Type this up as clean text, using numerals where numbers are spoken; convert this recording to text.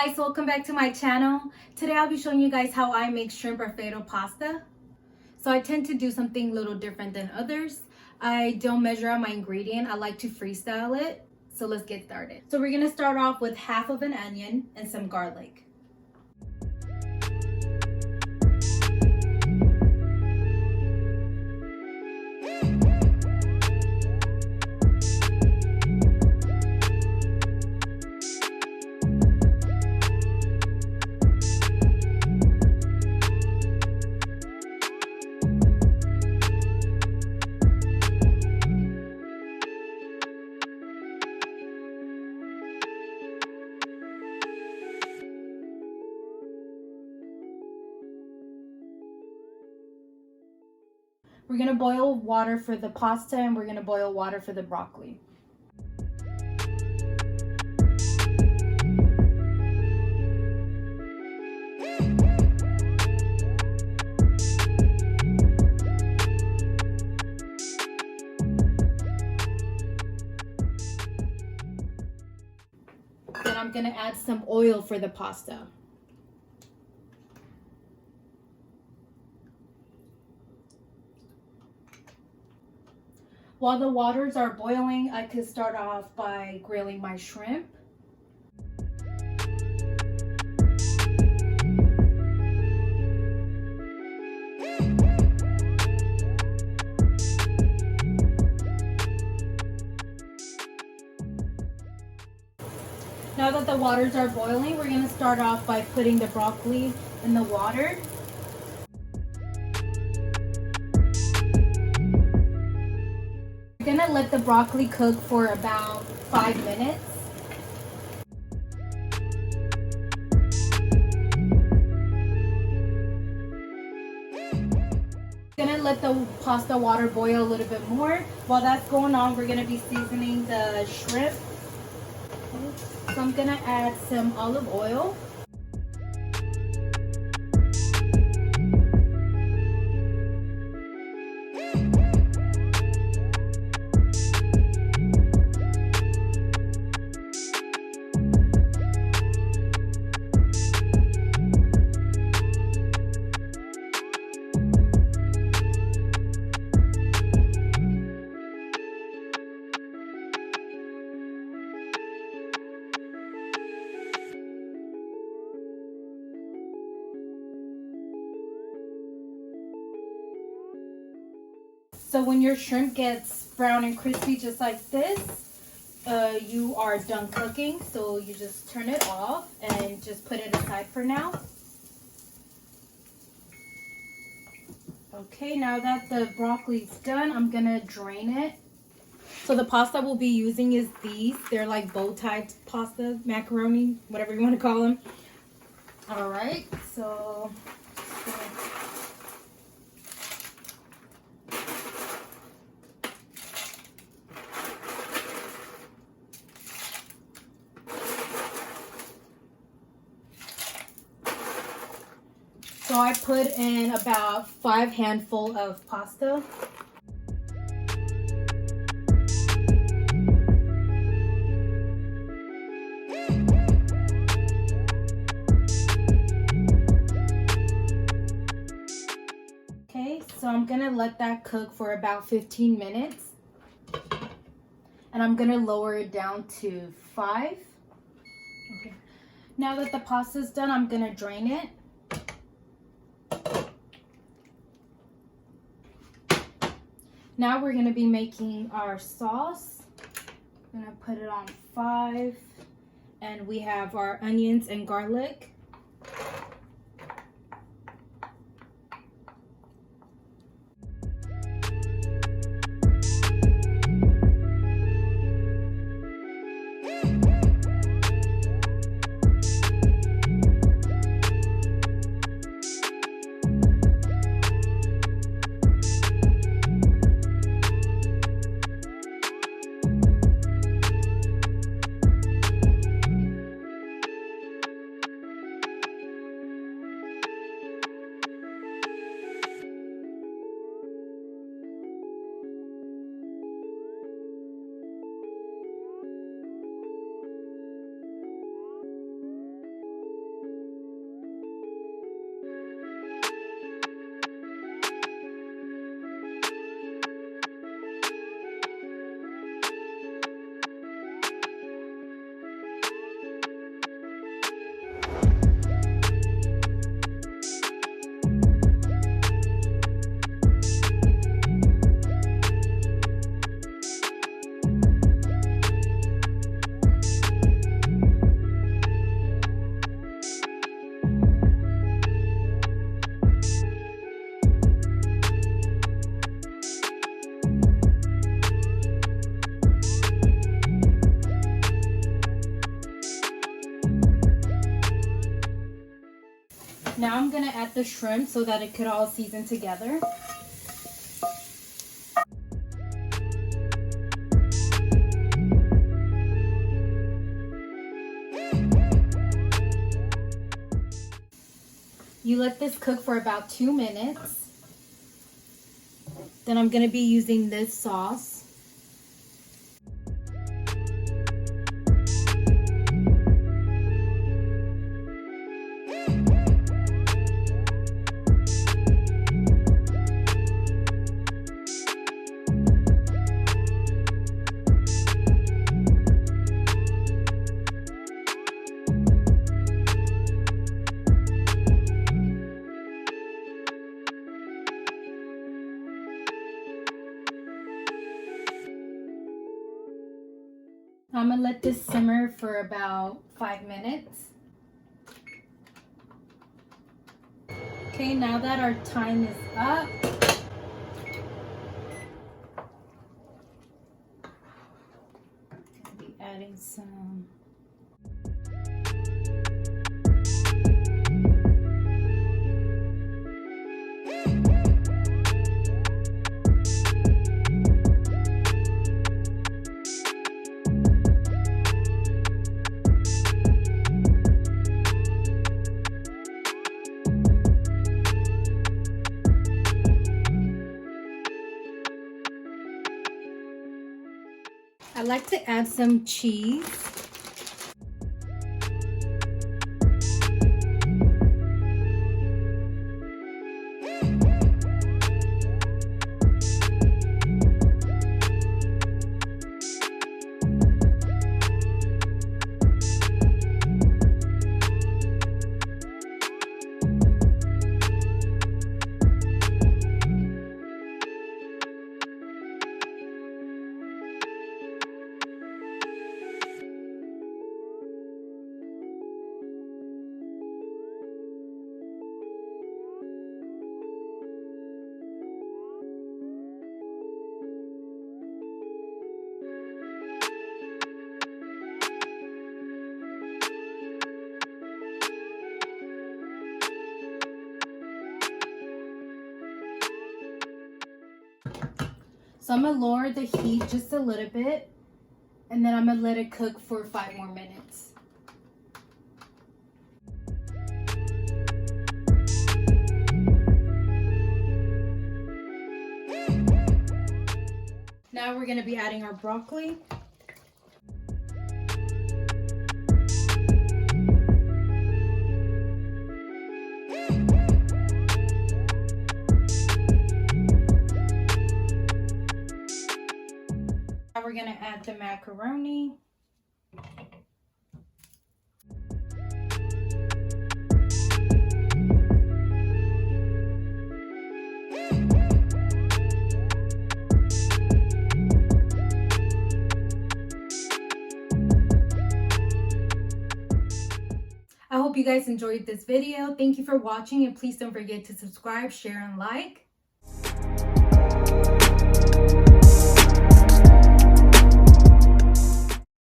guys, welcome back to my channel. Today I'll be showing you guys how I make shrimp Alfredo pasta. So I tend to do something a little different than others. I don't measure out my ingredient. I like to freestyle it. So let's get started. So we're gonna start off with half of an onion and some garlic. We're gonna boil water for the pasta and we're gonna boil water for the broccoli. Then I'm gonna add some oil for the pasta. While the waters are boiling, I could start off by grilling my shrimp. Now that the waters are boiling, we're going to start off by putting the broccoli in the water. We're gonna let the broccoli cook for about 5 minutes. Gonna let the pasta water boil a little bit more. While that's going on, we're gonna be seasoning the shrimp. So I'm gonna add some olive oil. So when your shrimp gets brown and crispy just like this, you are done cooking. So you just turn it off and just put it aside for now. Okay, now that the broccoli's done, I'm gonna drain it. So the pasta we'll be using is these. They're like bow-tied pasta, macaroni, whatever you want to call them. All right, so I put in about 5 handfuls of pasta. Okay, so I'm gonna let that cook for about 15 minutes. And I'm gonna lower it down to 5. Okay. Now that the pasta's done, I'm gonna drain it. Now we're going to be making our sauce. I'm going to put it on 5. And we have our onions and garlic. now I'm gonna add the shrimp so that it could all season together. You let this cook for about 2 minutes. Then I'm gonna be using this sauce. I'm gonna let this simmer for about 5 minutes. Okay, now that our time is up, I'll be adding some I like to add some cheese. So I'm gonna lower the heat just a little bit, and then I'm gonna let it cook for 5 more minutes. Now we're gonna be adding our broccoli. Now we're gonna add the macaroni. I hope you guys enjoyed this video. Thank you for watching, and please don't forget to subscribe, share, and like.